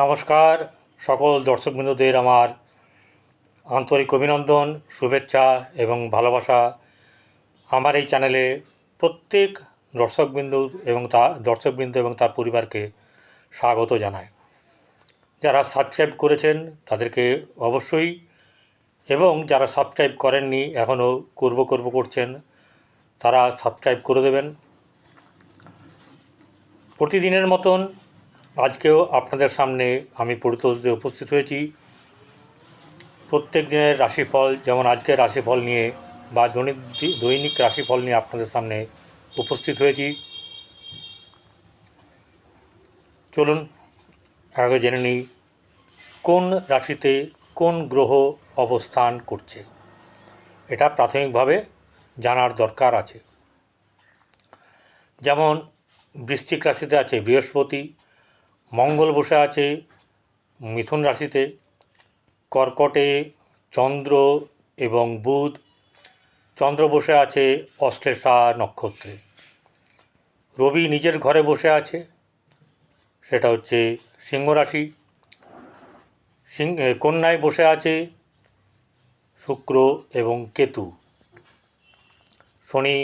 নমস্কার সকল দর্শকবৃন্দদের আমার আন্তরিক অভিনন্দন, শুভেচ্ছা এবং ভালোবাসা। আমার এই চ্যানেলে প্রত্যেক দর্শকবৃন্দ এবং তার পরিবারকে স্বাগত জানাই। যারা সাবস্ক্রাইব করেছেন তাদেরকে অবশ্যই, এবং যারা সাবস্ক্রাইব করেননি এখনও করছেন, তারা সাবস্ক্রাইব করে দেবেন। প্রতিদিনের মতন আজকেও আপনাদের সামনে আমি পরিতোষ দিয়ে উপস্থিত হয়েছি প্রত্যেক দিনের রাশিফল, যেমন আজকের রাশিফল নিয়ে বা দৈনিক রাশিফল নিয়ে আপনাদের সামনে উপস্থিত হয়েছি। চলুন আগে জেনে নিই কোন রাশিতে কোন গ্রহ অবস্থান করছে। এটা প্রাথমিকভাবে জানার দরকার আছে। যেমন বৃশ্চিক রাশিতে আছে বৃহস্পতি, মঙ্গল বসে আছে মিথুন রাশিতে, কর্কটে চন্দ্র এবং বুধ, চন্দ্র বসে আছে অশ্লেষা নক্ষত্রে। রবি নিজের ঘরে বসে আছে, সেটা হচ্ছে সিংহ রাশি। কন্যায় বসে আছে শুক্র এবং কেতু। শনি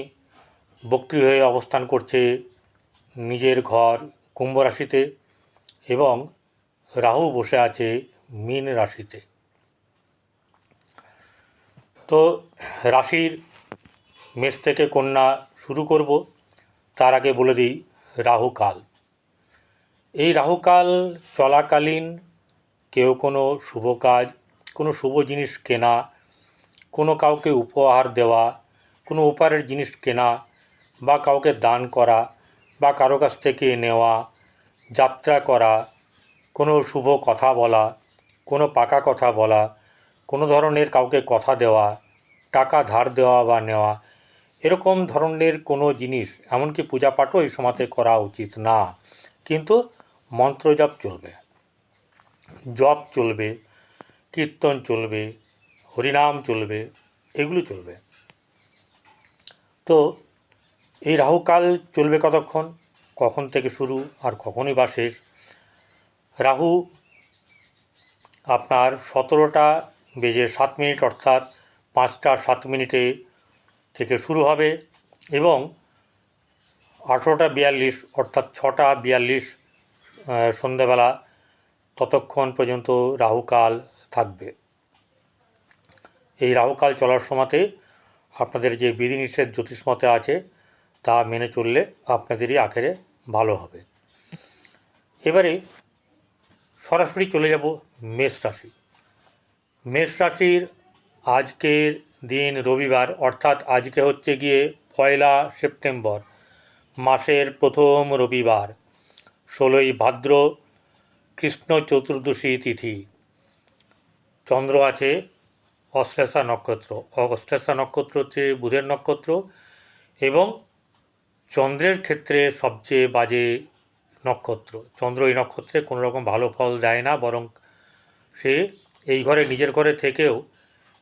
বক্রী হয়ে অবস্থান করছে নিজের ঘর কুম্ভ রাশিতে, এবং রাহু বসে আছে মীন রাশিতে। তো রাশির মেষ থেকে কন্যা শুরু করব, তার আগে বলে দিই রাহুকাল। এই রাহুকাল চলাকালীন কেউ কোনো শুভ কাজ, কোনো শুভ জিনিস কেনা, কোনো কাউকে উপহার দেওয়া, কোনো উপহারের জিনিস কেনা বা কাউকে দান করা বা কারো কাছ থেকে নেওয়া, যাত্রা করা, কোনো শুভ কথা বলা, কোনো পাকা কথা বলা, কোনো ধরনের কাউকে কথা দেওয়া, টাকা ধার দেওয়া বা নেওয়া, এরকম ধরনের কোনো জিনিস, এমনকি পূজাপাঠও এই সময়তে করা উচিত না। কিন্তু মন্ত্রজপ চলবে, জপ চলবে, কীর্তন চলবে, হরিনাম চলবে, এগুলো চলবে। তো এই রাহুকাল চলবে কতক্ষণ, কখন থেকে শুরু আর কখনই বা শেষ? রাহু আপনার 17:07 অর্থাৎ 5:07 থেকে শুরু হবে এবং 18:42 অর্থাৎ 6:42 সন্ধ্যাবেলা ততক্ষণ পর্যন্ত রাহুকাল থাকবে। এই রাহুকাল চলার সময়তে আপনাদের যে বিধিনিষেধ জ্যোতিষমতে আছে তা মেনে চললে আপনাদেরই আখেরে ভালো হবে। এবারে সরাসরি চলে যাব মেষ রাশি। মেষ রাশির আজকের দিন রবিবার, অর্থাৎ আজকে হচ্ছে গিয়ে 1 সেপ্টেম্বর, মাসের প্রথম রবিবার, 16ই ভাদ্র, কৃষ্ণ চতুর্দশী তিথি। চন্দ্র আছে অশ্লেষা নক্ষত্র। অশ্লেষা নক্ষত্র হচ্ছে বুধের নক্ষত্র এবং চন্দ্রের ক্ষেত্রে সবচেয়ে বাজে নক্ষত্র। চন্দ্র এই নক্ষত্রে কোনো রকম ভালো ফল দেয় না, বরং সে এই ঘরে নিজের ঘরে থেকেও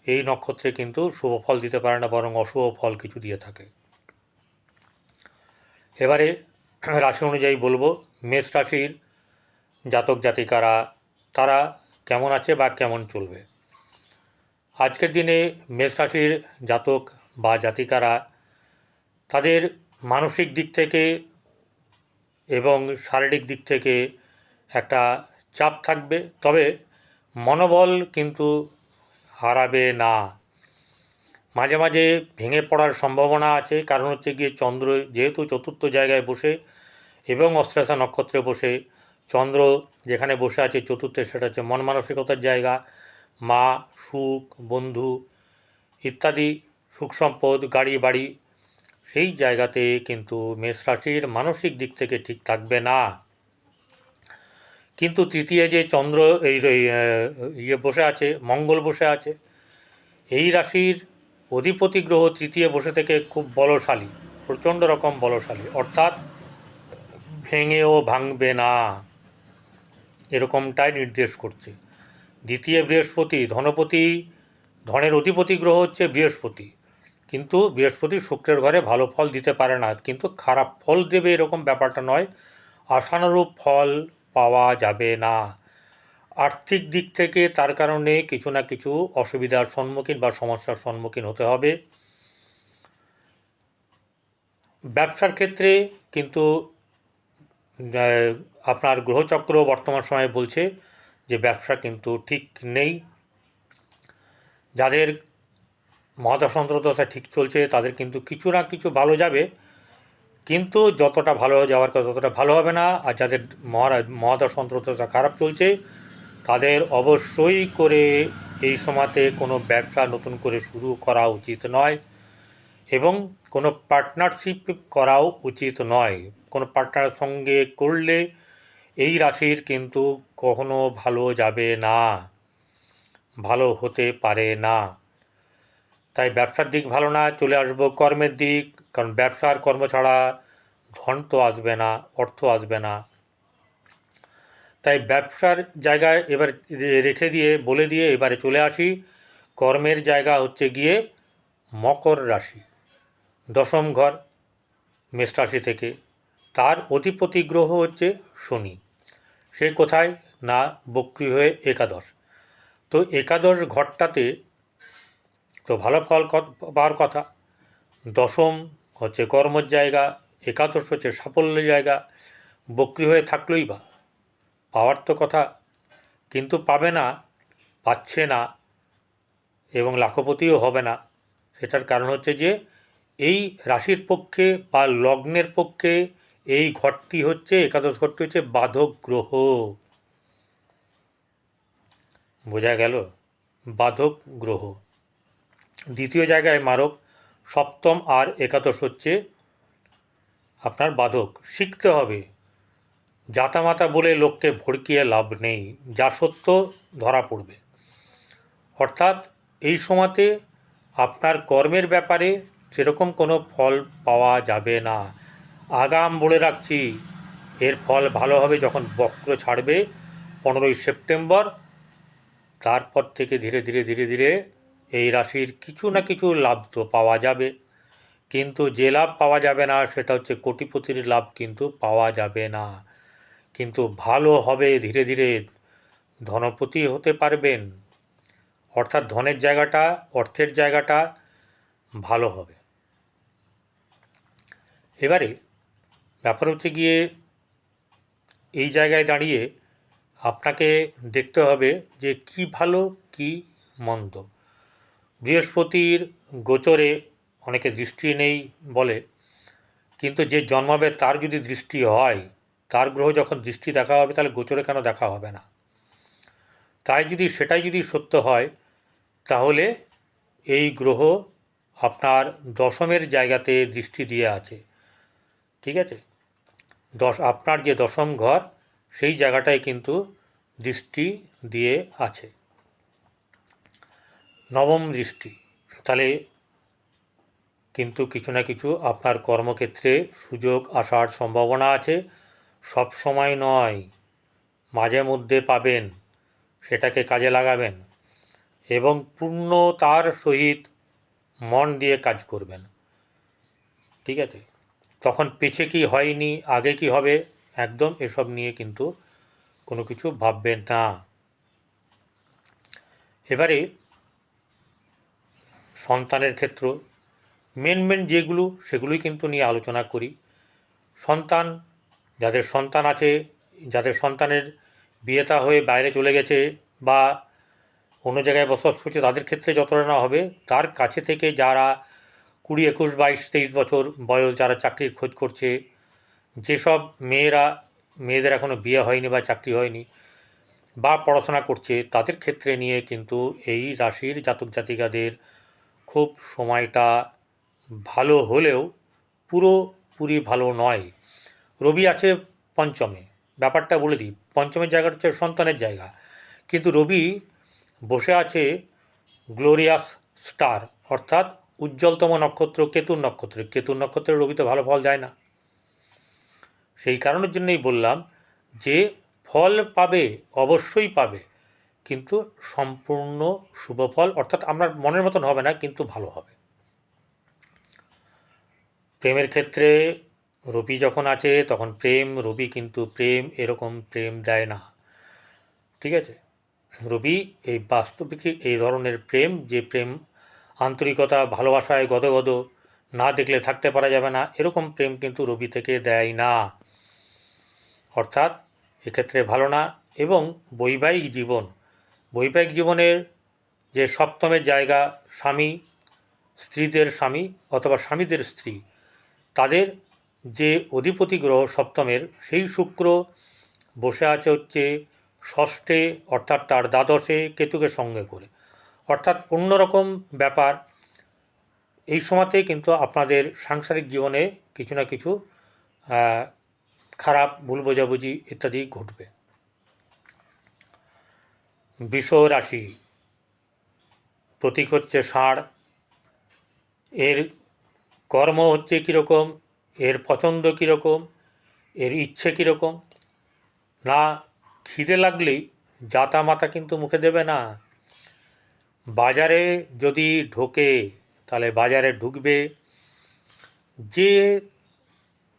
এই নক্ষত্রে কিন্তু শুভ ফল দিতে পারে না, বরং অশুভ ফল কিছু দিয়ে থাকে। এবারে রাশি অনুযায়ী বলবো মেষ রাশির জাতক জাতিকারা তারা কেমন আছে বা কেমন চলবে। আজকের দিনে মেষ রাশির জাতক বা জাতিকারা তাদের মানসিক দিক থেকে এবং শারীরিক দিক থেকে একটা চাপ থাকবে, তবে মনোবল কিন্তু হারাবে না। মাঝে মাঝে ভেঙে পড়ার সম্ভাবনা আছে, কারণ হচ্ছে গিয়ে চন্দ্র যেহেতু চতুর্থ জায়গায় বসে এবং অশ্লেষা নক্ষত্রে বসে, চন্দ্র যেখানে বসে আছে চতুর্থে, সেটা হচ্ছে মন মানসিকতার জায়গা, মা, সুখ, বন্ধু ইত্যাদি, সুখ সম্পদ, গাড়ি বাড়ি, সেই জায়গাতে কিন্তু মেষ রাশির মানসিক দিক থেকে ঠিক থাকবে না। কিন্তু তৃতীয় যে চন্দ্র বসে আছে, মঙ্গল বসে আছে, এই রাশির অধিপতি গ্রহ তৃতীয় বসে থেকে খুব বলশালী, প্রচণ্ড রকম বলশালী, অর্থাৎ ভেঙেও ভাঙবে না, এরকমটাই নির্দেশ করছে। দ্বিতীয় বৃহস্পতি, ধনপতি, ধনের অধিপতি গ্রহ হচ্ছে বৃহস্পতি, কিন্তু বৃহস্পতি শুক্রের ঘরে ভালো ফল দিতে পারে না, কিন্তু খারাপ ফল দেবে এরকম ব্যাপারটা নয়, আশানুরূপ ফল পাওয়া যাবে না। আর্থিক দিক থেকে তার কারণে কিছু না কিছু অসুবিধার সম্মুখীন বা সমস্যার সম্মুখীন হতে হবে। ব্যবসার ক্ষেত্রে কিন্তু আপনার গ্রহচক্র বর্তমান সময়ে বলছে যে ব্যবসা কিন্তু ঠিক নেই। যাদের মহাদশান্তরদশা ঠিক চলছে তাদের কিন্তু কিছু না কিছু ভালো যাবে, কিন্তু যতটা ভালো যাওয়ার কথা ততটা ভালো হবে না। আর যাদের মহাদশান্তরদশা খারাপ চলছে তাদের অবশ্যই করে এই সময়তে কোনো ব্যবসা নতুন করে শুরু করা উচিত নয়, এবং কোনো পার্টনারশিপ করাও উচিত নয়। কোনো পার্টনারের সঙ্গে করলে এই রাশির কিন্তু কখনো ভালো যাবে না, ভালো হতে পারে না। তাই ব্যবসার দিক ভালো না, চলে আসবো কর্মের দিক। কারণ ব্যবসা আর কর্ম ছাড়া ধন তো আসবে না, অর্থ আসবে না। তাই ব্যবসার জায়গায় এবার রেখে দিয়ে বলে দিয়ে এবারে চলে আসি কর্মের জায়গা হচ্ছে গিয়ে মকর রাশি, দশম ঘর মেষ রাশি থেকে। তার অধিপতি গ্রহ হচ্ছে শনি। সে কোথায় না বক্রী হয়ে একাদশ। তো একাদশ ঘরটাতে তো ভালো ফল পাওয়ার কথা। দশম হচ্ছে কর্মের জায়গা, একাদশ হচ্ছে সাফল্যের জায়গা। বক্রী হয়ে থাকলেই বা পাওয়ার তো কথা, কিন্তু পাবে না, পাচ্ছে না, এবং লাখপতিও হবে না। সেটার কারণ হচ্ছে যে এই রাশির পক্ষে বা লগ্নের পক্ষে এই ঘরটি হচ্ছে, একাদশ ঘরটি হচ্ছে বাধক গ্রহ। বোঝা গেল? বাধক গ্রহ। দ্বিতীয় জায়গায় মারক, সপ্তম আর একাদশ হচ্ছে আপনার বাধক। শিখতে হবে, জাতামাতা বলে লোককে ভড়কিয়ে লাভ নেই, যা সত্য ধরা পড়বে। অর্থাৎ এই সময়তে আপনার কর্মের ব্যাপারে সেরকম কোনো ফল পাওয়া যাবে না। আগাম বলে রাখছি, এর ফল ভালো হবে যখন বক্র ছাড়বে 15ই সেপ্টেম্বর। তারপর থেকে ধীরে ধীরে ধীরে ধীরে এই রাশির কিছু না কিছু লাভ তো পাওয়া যাবে, কিন্তু যে লাভ পাওয়া যাবে না সেটা হচ্ছে কোটিপতির লাভ কিন্তু পাওয়া যাবে না। কিন্তু ভালো হবে, ধীরে ধীরে ধনপতি হতে পারবেন। অর্থাৎ ধনের জায়গাটা, অর্থের জায়গাটা ভালো হবে। এবারে ব্যাপার হচ্ছে গিয়ে এই জায়গায় দাঁড়িয়ে আপনাকে দেখতে হবে যে কি ভালো কি মন্দ। বৃহস্পতির গোচরে অনেকে দৃষ্টি নেই বলে, কিন্তু যে জন্মাবে তার যদি দৃষ্টি হয়, তার গ্রহ যখন দৃষ্টি দেখা হবে তাহলে গোচরে কেন দেখা হবে না? তাই যদি সেটাই যদি সত্য হয় তাহলে এই গ্রহ আপনার দশমের জায়গাতে দৃষ্টি দিয়ে আছে, ঠিক আছে? আপনার যে দশম ঘর সেই জায়গাটায় কিন্তু দৃষ্টি দিয়ে আছে, নবম দৃষ্টি। তাহলে কিন্তু কিছু না কিছু আপনার কর্মক্ষেত্রে সুযোগ আসার সম্ভাবনা আছে। সব সময় নয়, মাঝে মধ্যে পাবেন, সেটাকে কাজে লাগাবেন এবং পূর্ণ তার সহিত মন দিয়ে কাজ করবেন, ঠিক আছে? তখন পিছে কি হয়নি, আগে কি হবে, একদম এসব নিয়ে কিন্তু কোনো কিছু ভাববেন না। এবারে সন্তানের ক্ষেত্র, মেন যেগুলো সেগুলোই কিন্তু নিয়ে আলোচনা করি। সন্তান, যাদের সন্তান আছে, যাদের সন্তানের বিয়েটা হয়ে বাইরে চলে গেছে বা অন্য জায়গায় বসবাস করছে, তাদের ক্ষেত্রে যতটা না হবে, তার কাছে থেকে যারা 20, 21, 22, 23 বছর বয়স, যারা চাকরির খোঁজ করছে, যেসব মেয়েদের এখনও বিয়ে হয়নি বা চাকরি হয়নি বা পড়াশোনা করছে, তাদের ক্ষেত্রে নিয়ে কিন্তু এই রাশির জাতক জাতিকাদের খুব সময়টা ভালো হলেও পুরোপুরি ভালো নয়। রবি আছে পঞ্চমে, ব্যাপারটা বলে দিই, পঞ্চমের জায়গাটা হচ্ছে সন্তানের জায়গা, কিন্তু রবি বসে আছে গ্লোরিয়াস স্টার, অর্থাৎ উজ্জ্বলতম নক্ষত্র কেতুর নক্ষত্রে। কেতুর নক্ষত্রে রবি তো ভালো ফল যায় না। সেই কারণের জন্যই বললাম যে ফল পাবে, অবশ্যই পাবে, কিন্তু সম্পূর্ণ শুভ ফল, অর্থাৎ আপনার মনের মতন হবে না, কিন্তু ভালো হবে। প্রেমের ক্ষেত্রে রবি যখন আছে তখন রবি কিন্তু প্রেম এরকম প্রেম দেয় না, ঠিক আছে? রবি এই বাস্তবিক এই ধরনের প্রেম, যে প্রেম আন্তরিকতা ভালোবাসায় গদগদ, না দেখলে থাকতে পারা যাবে না, এরকম প্রেম কিন্তু রবি থেকে দেয় না, অর্থাৎ এক্ষেত্রে ভালো না। এবং বৈবাহিক জীবনের যে সপ্তমের জায়গা, স্বামী স্ত্রীদের স্বামী অথবা স্বামীদের স্ত্রী, তাদের যে অধিপতি গ্রহ সপ্তমের, সেই শুক্র বসে আছে হচ্ছে ষষ্ঠে, অর্থাৎ তার দ্বাদশে কেতুকে সঙ্গে করে, অর্থাৎ অন্যরকম ব্যাপার। এই সময়তে কিন্তু আপনাদের সাংসারিক জীবনে কিছু না কিছু খারাপ ভুল বোঝাবুঝি ইত্যাদি ঘটবে। বৃষ রাশি, প্রতীক হচ্ছে ষাঁড়। এর কর্ম হচ্ছে কীরকম, এর পছন্দ কীরকম, এর ইচ্ছে কীরকম। না খিদে লাগলেই জাতা মাতা কিন্তু মুখে দেবে না। বাজারে যদি ঢোকে তাহলে বাজারে ঢুকবে, যে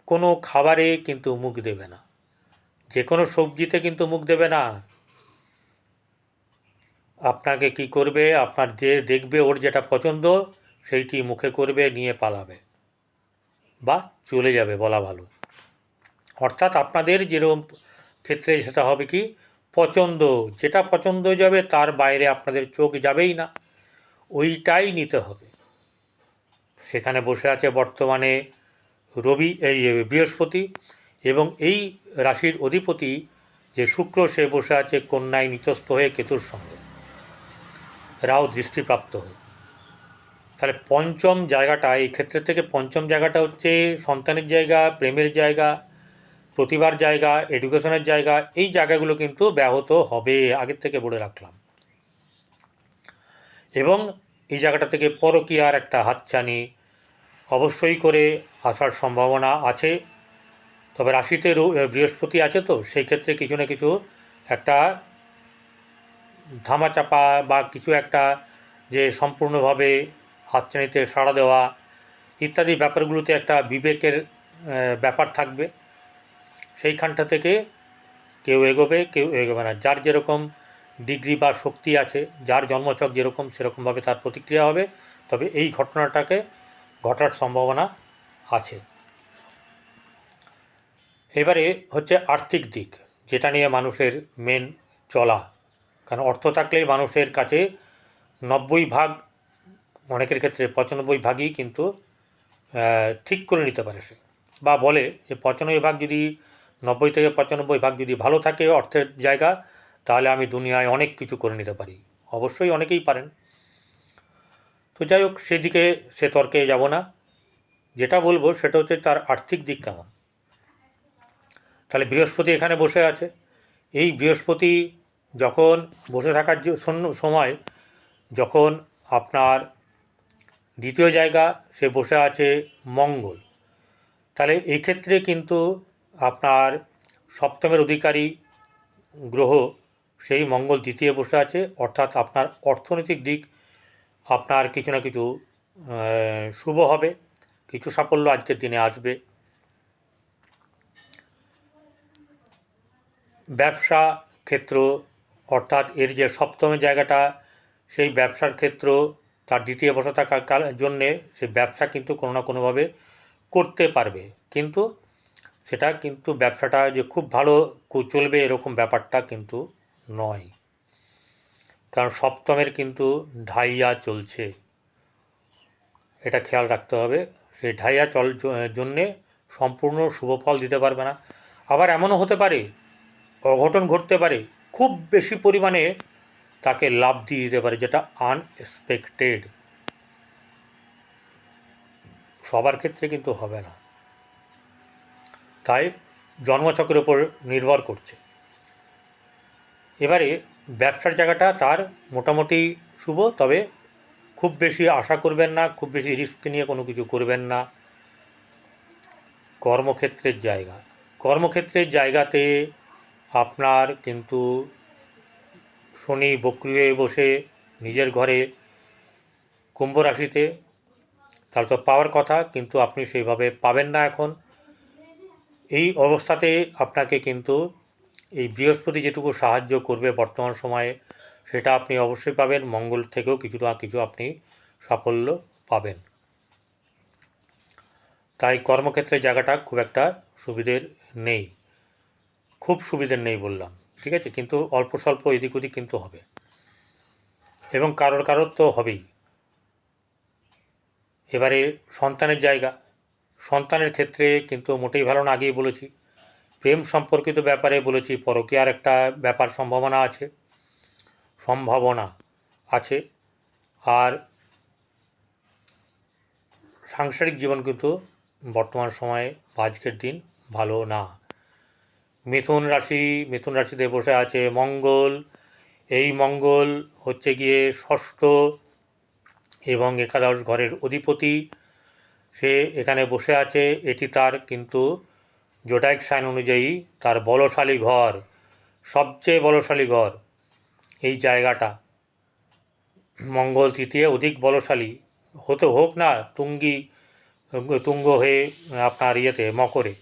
কোনো খাবারে কিন্তু মুখ দেবে না, যে কোনো সবজিতে কিন্তু মুখ দেবে না। আপনাকে কি করবে, আপনার যে দেখবে ওর যেটা পছন্দ সেইটি মুখে করবে, নিয়ে পালাবে বা চলে যাবে বলা ভালো। অর্থাৎ আপনাদের যেরকম ক্ষেত্রে সেটা হবে কি, পছন্দ, যেটা পছন্দ হয়ে যাবে তার বাইরে আপনাদের চোখ যাবেই না, ওইটাই নিতে হবে। সেখানে বসে আছে বর্তমানে বৃহস্পতি, এবং এই রাশির অধিপতি যে শুক্র, সে বসে আছে কন্যায় নিচস্থ হয়ে কেতুর সঙ্গে, রাহু দৃষ্টিপ্রাপ্ত হয়ে। তাহলে পঞ্চম জায়গাটা, এই ক্ষেত্রের থেকে পঞ্চম জায়গাটা হচ্ছে সন্তানের জায়গা, প্রেমের জায়গা, প্রতিভার জায়গা, এডুকেশনের জায়গা। এই জায়গাগুলো কিন্তু ব্যাহত হবে, আগের থেকে বলে রাখলাম। এবং এই জায়গাটা থেকে পরকীয়ার একটা হাতছানি অবশ্যই করে আসার সম্ভাবনা আছে। তবে রাশিতে বৃহস্পতি আছে, তো সেই ক্ষেত্রে কিছু না কিছু একটা ধামাচাপা বা কিছু একটা, যে সম্পূর্ণভাবে হাতছানিতে সাড়া দেওয়া ইত্যাদি ব্যাপারগুলোতে একটা বিবেকের ব্যাপার থাকবে। সেইখানটা থেকে কেউ এগোবে, কেউ এগোবে না। যার যেরকম ডিগ্রি বা শক্তি আছে, যার জন্মছক যেরকম, সেরকমভাবে তার প্রতিক্রিয়া হবে। তবে এই ঘটনাটাকে ঘটার সম্ভাবনা আছে। এবারে হচ্ছে আর্থিক দিক, যেটা নিয়ে মানুষের মেন চলা। কারণ অর্থ থাকলেই মানুষের কাছে 90 ভাগ, অনেকের ক্ষেত্রে 95 ভাগই কিন্তু ঠিক করে নিতে পারে সে, বা বলে যে 95 ভাগ যদি, 90 থেকে 95 ভাগ যদি ভালো থাকে অর্থের জায়গা, তাহলে আমি দুনিয়ায় অনেক কিছু করে নিতে পারি। অবশ্যই অনেকেই পারেন। তো যাই হোক, সেদিকে সে তর্কে যাব না। যেটা বলবো সেটা হচ্ছে তার আর্থিক দিক কেমন। তাহলে বৃহস্পতি এখানে বসে আছে। এই বৃহস্পতি যখন বসে থাকার সময়, যখন আপনার দ্বিতীয় জায়গা, সে বসে আছে মঙ্গল, তাহলে এই ক্ষেত্রে কিন্তু আপনার সপ্তমের অধিকারী গ্রহ সেই মঙ্গল দ্বিতীয় বসে আছে, অর্থাৎ আপনার অর্থনৈতিক দিক আপনার কিছু না কিছু শুভ হবে, কিছু সাফল্য আজকের দিনে আসবে। ব্যবসা ক্ষেত্র, অর্থাৎ এর যে সপ্তমের জায়গাটা, সেই ব্যবসার ক্ষেত্র তার দ্বিতীয় বসে থাকার জন্যে সে ব্যবসা কিন্তু কোনো না কোনোভাবে করতে পারবে, কিন্তু সেটা কিন্তু ব্যবসাটা যে খুব ভালো চলবে এরকম ব্যাপারটা কিন্তু নয়। কারণ সপ্তমের কিন্তু ঢাইয়া চলছে, এটা খেয়াল রাখতে হবে। সেই ঢাইয়া জন্যে সম্পূর্ণ শুভ ফল দিতে পারবে না। আবার এমনও হতে পারে, অঘটন ঘটতে পারে, খুব বেশি পরিমাণে তাকে লাভ দিয়ে দিতে পারে, যেটা আনএক্সপেক্টেড। সবার ক্ষেত্রে কিন্তু হবে না, তাই জন্মছকের ওপর নির্ভর করছে। এবারে ব্যবসার জায়গাটা তার মোটামুটি শুভ, তবে খুব বেশি আশা করবেন না, খুব বেশি রিস্ক নিয়ে কোনো কিছু করবেন না। কর্মক্ষেত্রের জায়গাতে আপনার কিন্তু শনি বক্রি হয়ে বসে নিজের ঘরে কুম্ভ রাশিতে, তাহলে তো পাওয়ার কথা, কিন্তু আপনি সেইভাবে পাবেন না এখন। এই অবস্থাতে আপনাকে কিন্তু এই বৃহস্পতি যেটুকু সাহায্য করবে বর্তমান সময়ে সেটা আপনি অবশ্যই পাবেন। মঙ্গল থেকেও কিছু আপনি সাফল্য পাবেন। তাই কর্মক্ষেত্রের জায়গাটা খুব একটা সুবিধের নেই, খুব সুবিধের নেই বললাম, ঠিক আছে, কিন্তু অল্প স্বল্প এদিক ওদিক কিন্তু হবে, এবং কারোর তো হবেই। এবারে সন্তানের জায়গা, সন্তানের ক্ষেত্রে কিন্তু মোটেই ভালো না, আগেই বলেছি। প্রেম সম্পর্কিত ব্যাপারে বলেছি, পরকীয়ার একটা ব্যাপার সম্ভাবনা আছে। আর সাংসারিক জীবন কিন্তু বর্তমান সময়ে আজকের দিন ভালো না। মিথুন রাশিতে বসে আছে মঙ্গল। এই মঙ্গল হচ্ছে গিয়ে ষষ্ঠ এবং একাদশ ঘরের অধিপতি। সে এখানে বসে আছে, এটি তার কিন্তু জোডাইক সাইন অনুযায়ী তার বলশালী ঘর, সবচেয়ে বলশালী ঘর। এই জায়গাটা মঙ্গল তৃতীয় অধিক বলশালী হোক না তুঙ্গ হয়ে আপনার মকরে,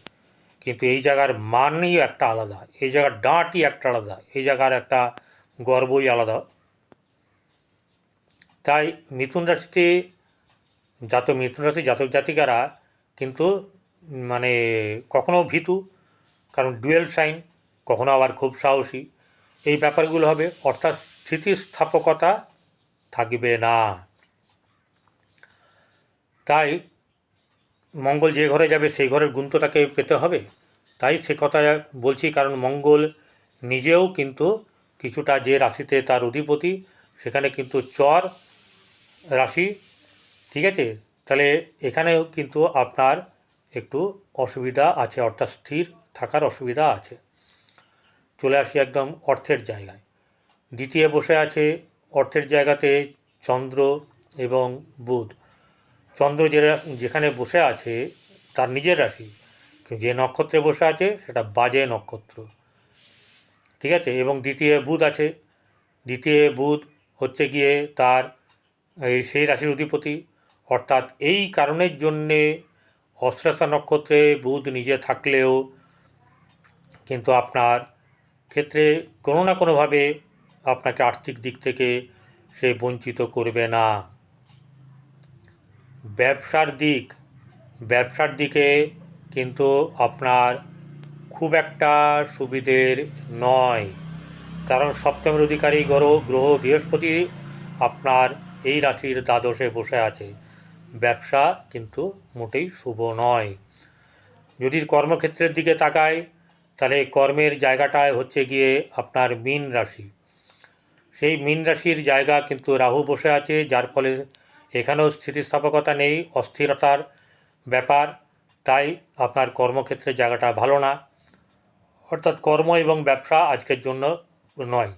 কিন্তু এই জায়গার মানই একটা আলাদা, এই জায়গার ডাঁটই একটা আলাদা, এই জায়গার একটা গর্বই আলাদা। তাই মিথুন রাশি জাতক জাতিকারা কিন্তু মানে কখনো ভীতু, কারণ ডুয়েল সাইন, কখনো আবার খুব সাহসী, এই ব্যাপারগুলো হবে, অর্থাৎ স্থিতিস্থাপকতা থাকবে না। তাই মঙ্গল যে ঘরে যাবে সেই ঘরের গুণ তো তাকে পেতে হবে। তাই সে কথা বলছি, কারণ মঙ্গল নিজেও কিন্তু কিছুটা যে রাশিতে তার অধিপতি সেখানে কিন্তু চর রাশি, ঠিক আছে। তাহলে এখানেও কিন্তু আপনার একটু অসুবিধা আছে, অর্থাৎ স্থির থাকার অসুবিধা আছে। চলে আসি একদম অর্থের জায়গায়। দ্বিতীয় বসে আছে অর্থের জায়গাতে চন্দ্র এবং বুধ। চন্দ্র যেখানে বসে আছে তার নিজের রাশি, যে নক্ষত্রে বসে আছে সেটা বাজে নক্ষত্র, ঠিক আছে। এবং দ্বিতীয় বুধ হচ্ছে গিয়ে তার সেই রাশির অধিপতি, অর্থাৎ এই কারণের জন্যে অশ্লেষা নক্ষত্রে বুধ নিজে থাকলেও কিন্তু আপনার ক্ষেত্রে কোনো না কোনোভাবে আপনাকে আর্থিক দিক থেকে সে বঞ্চিত করবে না। ব্যবসার দিকে কিন্তু আপনার খুব একটা সুবিধের নয়, কারণ সপ্তমের অধিকারী গ্রহ বৃহস্পতি আপনার এই রাশির দ্বাদশে বসে আছে। ব্যবসা কিন্তু মোটেই শুভ নয়। যদি কর্মক্ষেত্রের দিকে তাকায় তাহলে কর্মের জায়গাটায় হচ্ছে গিয়ে আপনার মীন রাশি। সেই মীন রাশির জায়গা কিন্তু রাহু বসে আছে, যার ফলে এখানেও স্থিতিস্থাপকতা নেই, অস্থিরতার ব্যাপার। তাই আপনার কর্মক্ষেত্রের জায়গাটা ভালো না, অর্থাৎ কর্ম এবং ব্যবসা আজকের জন্য নয়,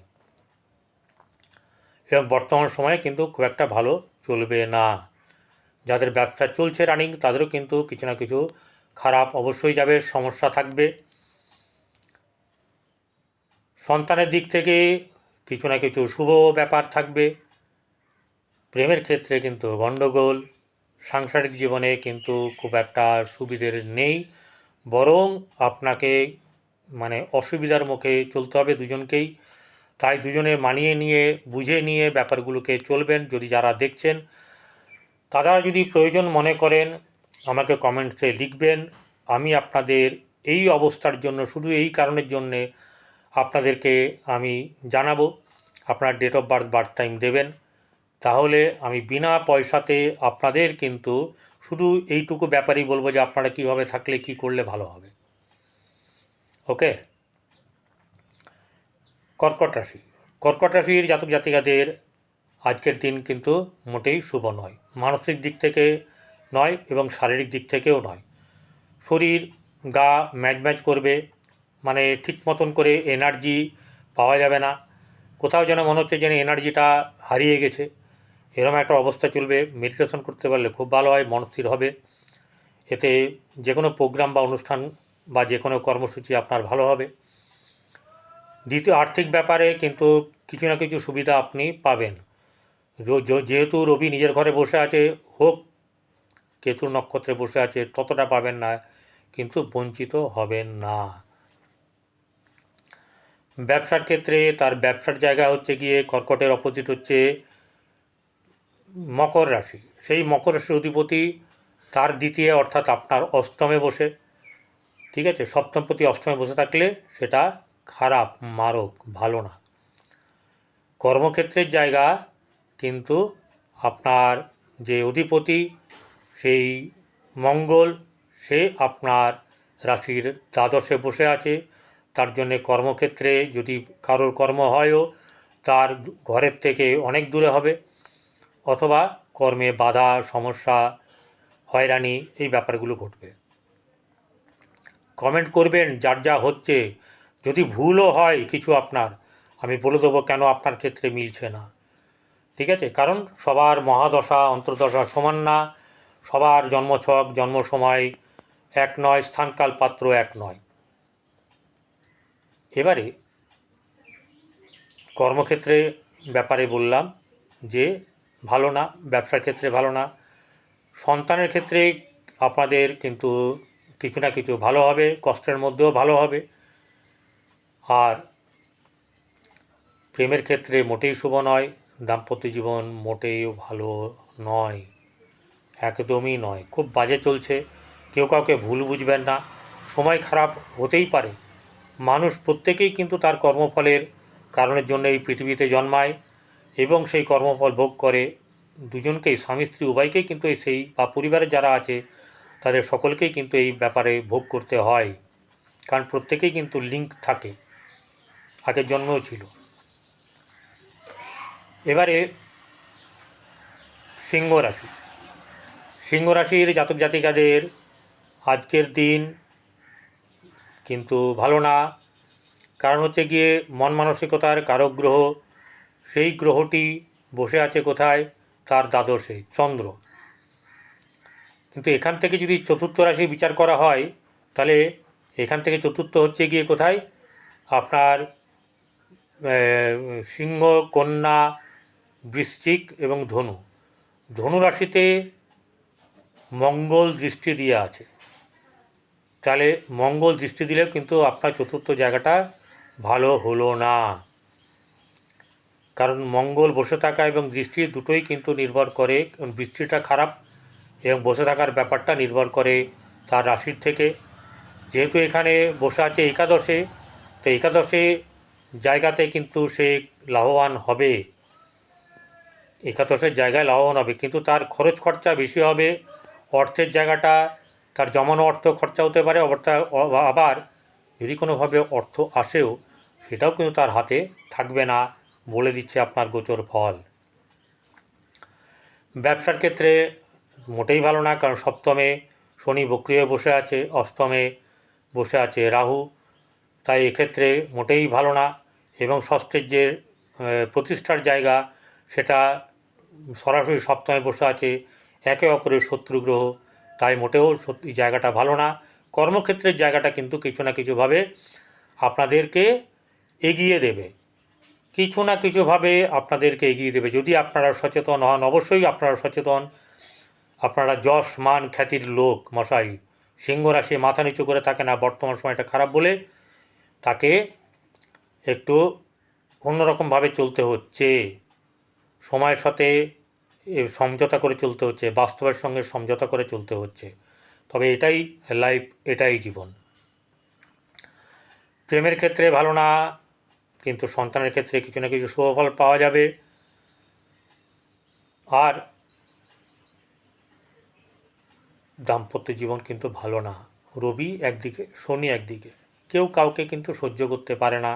এবং বর্তমান সময়ে কিন্তু খুব একটা ভালো চলবে না। যাদের ব্যবসা চলছে রানিং তাদেরও কিন্তু কিছু না কিছু খারাপ অবশ্যই যাবে, সমস্যা থাকবে। সন্তানের দিক থেকে কিছু না কিছু শুভ ব্যাপার থাকবে। প্রেমের ক্ষেত্রে কিন্তু গণ্ডগোল, সাংসারিক জীবনে কিন্তু খুব একটা সুবিধের নেই, বরং আপনাকে অসুবিধার মুখে চলতে হবে দুজনকেই। তাই দুজনে মানিয়ে নিয়ে বুঝে নিয়ে ব্যাপারগুলোকে চলবেন। যদি যারা দেখছেন তারা যদি প্রয়োজন মনে করেন আমাকে কমেন্টসে লিখবেন, আমি আপনাদের এই অবস্থার জন্য, শুধু এই কারণের জন্যে আপনাদেরকে আমি জানাবো, আপনার ডেট অফ বার্থ টাইম দেবেন, তাহলে আমি বিনা পয়সাতে আপনাদের কিন্তু শুধু এইটুকু ব্যাপারই বলবো যে আপনারা কীভাবে থাকলে কি করলে ভালো হবে। ওকে। কর্কট রাশির জাতক জাতিকাদের আজকের দিন কিন্তু মোটেই শুভ নয়, মানসিক দিক থেকে নয় এবং শারীরিক দিক থেকেও নয়। শরীর গা ম্যাজ করবে, ঠিক মতন করে এনার্জি পাওয়া যাবে না, কোথাও যেন মনে হচ্ছে যেন এনার্জিটা হারিয়ে গেছে, এরকম একটা অবস্থা চলবে। মেডিটেশন করতে পারলে খুব ভালো হয়, মন স্থির হবে, এতে যে কোনো প্রোগ্রাম বা অনুষ্ঠান বা যে কোনো কর্মসূচি আপনার ভালো হবে। দ্বিতীয়, আর্থিক ব্যাপারে কিন্তু কিছু না কিছু সুবিধা আপনি পাবেন। যেহেতু রবি নিজের ঘরে বসে আছে, হোক কেতুর নক্ষত্রে বসে আছে, ততটা পাবেন না, কিন্তু বঞ্চিত হবেন না। ব্যবসার ক্ষেত্রে তার ব্যবসার জায়গা হচ্ছে গিয়ে কর্কটের অপোজিট হচ্ছে মকর রাশি। সেই মকর রাশির অধিপতি তার দ্বিতীয় অর্থাৎ আপনার অষ্টমে বসে, ঠিক আছে, সপ্তমপতি অষ্টমে বসে থাকলে সেটা খারাপ, মারক, ভালো না। কর্মক্ষেত্রের জায়গা কিন্তু আপনার যে অধিপতি সেই মঙ্গল, সে আপনার রাশির দ্বাদশে বসে আছে। তার জন্যে কর্মক্ষেত্রে যদি কারোর কর্ম হয়ও তার ঘরের থেকে অনেক দূরে হবে, অথবা কর্মে বাধা, সমস্যা, হয়রানি, এই ব্যাপারগুলো ঘটবে। কমেন্ট করবেন যার যা হচ্ছে। যদি ভুলও হয় কিছু আপনার, আমি বলে দেবো কেন আপনার ক্ষেত্রে মিলছে না, ঠিক আছে? কারণ সবার মহাদশা অন্তর্দশা সমান না, সবার জন্মছক জন্ম সময় এক নয়, স্থানকাল পাত্র এক নয়। এবারে কর্মক্ষেত্রে ব্যাপারে বললাম যে ভালো না, ব্যবসার ক্ষেত্রে ভালো না। সন্তানের ক্ষেত্রে আপনাদের কিন্তু কিছু না কিছু ভালো হবে, কষ্টের মধ্যেও ভালো হবে। আর প্রেমের ক্ষেত্রে মোটেই শুভ নয়, দাম্পত্য জীবন মোটেই ভালো নয়, একদমই নয়, খুব বাজে চলছে। কেউ কাউকে ভুল বুঝবেন না, সময় খারাপ হতেই পারে। মানুষ প্রত্যেকেই কিন্তু তার কর্মফলের কারণের জন্য এই পৃথিবীতে জন্মায় এবং সেই কর্মফল ভোগ করে। দুজনকেই, স্বামী স্ত্রী উভয়কেই কিন্তু সেই বা পরিবারের যারা আছে তাদের সকলকেই কিন্তু এই ব্যাপারে ভোগ করতে হয়, কারণ প্রত্যেকেই কিন্তু লিঙ্ক থাকে, আগের জন্মেও ছিল। এবারে সিংহ রাশি। সিংহ রাশির জাতক জাতিকাদের আজকের দিন কিন্তু ভালো না। কারণ হচ্ছে গিয়ে মন মানসিকতার কারক গ্রহ, সেই গ্রহটি বসে আছে কোথায়? তার দ্বাদশে, চন্দ্র। কিন্তু এখান থেকে যদি চতুর্থ রাশি বিচার করা হয় তাহলে এখান থেকে চতুর্থ হচ্ছে গিয়ে কোথায়? আপনার সিংহ, কন্যা, বৃশ্চিক এবং ধনু। ধনু রাশিতে মঙ্গল দৃষ্টি দিয়ে আছে, তাহলে মঙ্গল দৃষ্টি দিলেও কিন্তু আপনার চতুর্থ জায়গাটা ভালো হলো না। কারণ মঙ্গল বসে থাকা এবং দৃষ্টি দুটোই কিন্তু নির্ভর করে, দৃষ্টিটা খারাপ এবং বসে থাকার ব্যাপারটা নির্ভর করে তার রাশির থেকে। যেহেতু এখানে বসে আছে একাদশে, তো একাদশে জায়গাতে কিন্তু সে লাভবান হবে, একাদশের জায়গায় লাভবান হবে, কিন্তু তার খরচ খরচা বেশি হবে। অর্থের জায়গাটা, তার জমানো অর্থ খরচা হতে পারে, আবার যদি কোনোভাবে অর্থ আসেও সেটাও কিন্তু তার হাতে থাকবে না, বলে দিচ্ছে আপনার গোচর ফল। ব্যবসার ক্ষেত্রে মোটেই ভালো না, কারণ সপ্তমে শনি বক্রি হয়ে বসে আছে, অষ্টমে বসে আছে রাহু, তাই এক্ষেত্রে মোটেই ভালো না। এবং ষষ্ঠের যে প্রতিষ্ঠার জায়গা সেটা সরাসরি সপ্তমে বসে আছে, একে অপরের শত্রু গ্রহ, তাই মোটেও এই জায়গাটা ভালো না। কর্মক্ষেত্রের জায়গাটা কিন্তু কিছু না কিছুভাবে আপনাদেরকে এগিয়ে দেবে, কিছু না কিছুভাবে আপনাদেরকে এগিয়ে দেবে যদি আপনারা সচেতন হন। অবশ্যই আপনারা সচেতন, আপনারা যশ মান খ্যাতির লোক মশাই। সিংহ রাশি মাথা নিচু করে থাকে না, বর্তমান সময়টা খারাপ বলে তাকে একটু অন্যরকমভাবে চলতে হচ্ছে, সময়ের সাথে সমঝোতা করে চলতে হচ্ছে, বাস্তবের সঙ্গে সমঝোতা করে চলতে হচ্ছে। তবে এটাই লাইফ, এটাই জীবন। প্রেমের ক্ষেত্রে ভালো না, কিন্তু সন্তানের ক্ষেত্রে কিছু না কিছু শুভফল পাওয়া যাবে। আর দাম্পত্য জীবন কিন্তু ভালো না, রবি একদিকে, শনি একদিকে, কেউ কাউকে কিন্তু সহ্য করতে পারে না,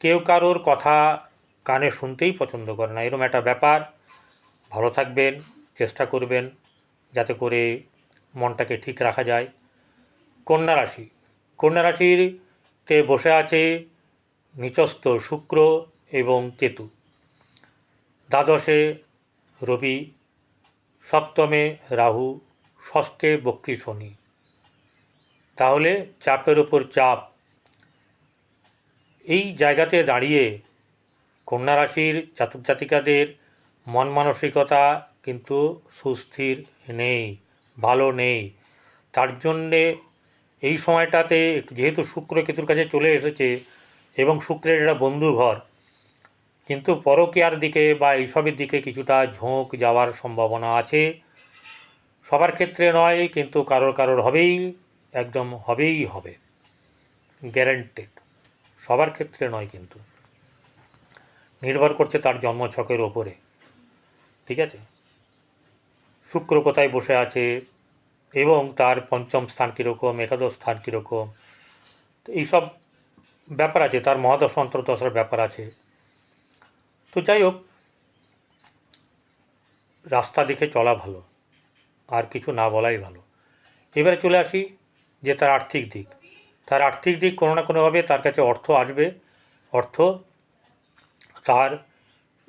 কেউ কারোর কথা কানে শুনতেই পছন্দ করে না, এরকম একটা ব্যাপার। ভালো থাকবেন, চেষ্টা করবেন যাতে করে মনটাকে ঠিক রাখা যায়। কন্যা রাশি। কন্যা রাশিতে বসে আছে নিচস্থ শুক্র এবং কেতু, দ্বাদশে রবি, সপ্তমে রাহু, ষষ্ঠে বক্রী শনি। তাহলে চাপের ওপর চাপ। এই জায়গাতে দাঁড়িয়ে কন্যা রাশির জাতক জাতিকাদের মন মানসিকতা কিন্তু সুস্থির নেই, ভালো নেই। তার জন্যে এই সময়টাতে যেহেতু শুক্র কেতুর কাছে চলে এসেছে, এবং শুক্রের এটা বন্ধু ঘর, কিন্তু পরকীয়ার দিকে বা এইসবের দিকে কিছুটা ঝোঁক যাওয়ার সম্ভাবনা আছে। সবার ক্ষেত্রে নয়, কিন্তু কারোর কারোর হবেই, একদম হবেই হবে, গ্যারেন্টেড। সবার ক্ষেত্রে নয়, কিন্তু নির্ভর করছে তার জন্মছকের ওপরে। ঠিক আছে, শুক্র কোথায় বসে আছে এবং তার পঞ্চম স্থান কীরকম, একাদশ স্থান কীরকম, এইসব ব্যাপার আছে, তার মহাদশা অন্তর্দশার ব্যাপার আছে। তো যাই হোক, রাস্তা দেখে চলা ভালো, আর কিছু না বলাই ভালো। এবারে চলে আসি যে তার আর্থিক দিক। তার আর্থিক দিক কোনো না কোনোভাবে তার কাছে অর্থ আসবে। অর্থ তার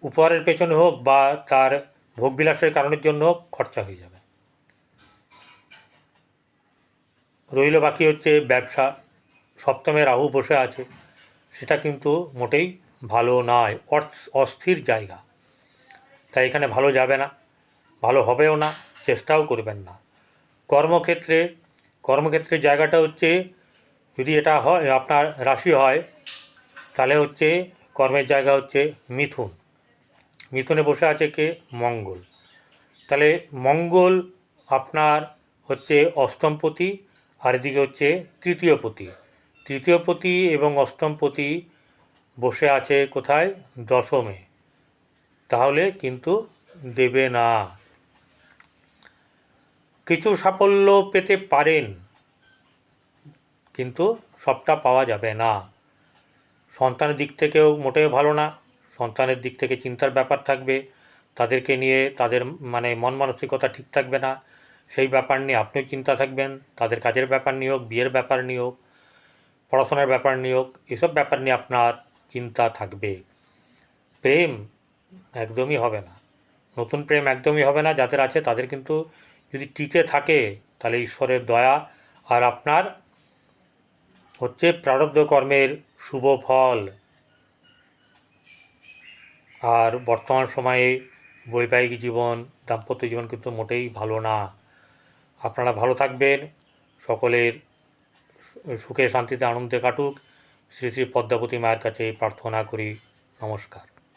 উপহারের পেছনে হোক বা তার ভোগবিলাসের কারণের জন্য হোক, খরচা হয়ে যাবে। রইল বাকি হচ্ছে ব্যবসা। সপ্তমে রাহু বসে আছে, সেটা কিন্তু মোটেই ভালো নয়, অস্থির জায়গা। তাই এখানে ভালো যাবে না, ভালো হবেও না, চেষ্টাও করবেন না। কর্মক্ষেত্রে জায়গাটা হচ্ছে, যদি এটা হয় আপনার রাশি হয়, তাহলে হচ্ছে কর্মের জায়গা হচ্ছে মিথুন। মিথুনে বসে আছে কে? মঙ্গল। তাহলে মঙ্গল আপনার হচ্ছে অষ্টমপতি, আর এদিকে হচ্ছে তৃতীয়পতি। তৃতীয়পতি এবং অষ্টমপতি বসে আছে কোথায়? দশমে। তাহলে কিন্তু দেবে না। কিছু সাফল্য পেতে পারেন, কিন্তু সবটা পাওয়া যাবে না। সন্তানের দিক থেকেও মোটেও ভালো না। সন্তানের দিক থেকে চিন্তার ব্যাপার থাকবে, তাদেরকে নিয়ে তাদের মানে মন মানসিকতা ঠিক থাকবে না। সেই ব্যাপার নিয়ে আপনিও চিন্তা থাকবেন, তাদের কাজের ব্যাপার নিয়ে হোক, বিয়ের ব্যাপার নিয়ে হোক, পড়াশোনার ব্যাপার নিয়ে হোক, এসব ব্যাপার নিয়ে আপনার চিন্তা থাকবে। প্রেম একদমই হবে না, নতুন প্রেম একদমই হবে না। যাদের আছে তাদের কিন্তু যদি টিকে থাকে, তাহলে ঈশ্বরের দয়া আর আপনার হচ্ছে প্রারব্ধ কর্মের শুভ ফল। আর বর্তমান সময়ে বৈবাহিক জীবন, দাম্পত্য জীবন কিন্তু মোটেই ভালো না। আপনারা ভালো থাকবেন, সকলের সুখে শান্তিতে আনন্দে কাটুক, শ্রী শ্রী পদ্মাবতী মায়ের কাছে প্রার্থনা করি। নমস্কার।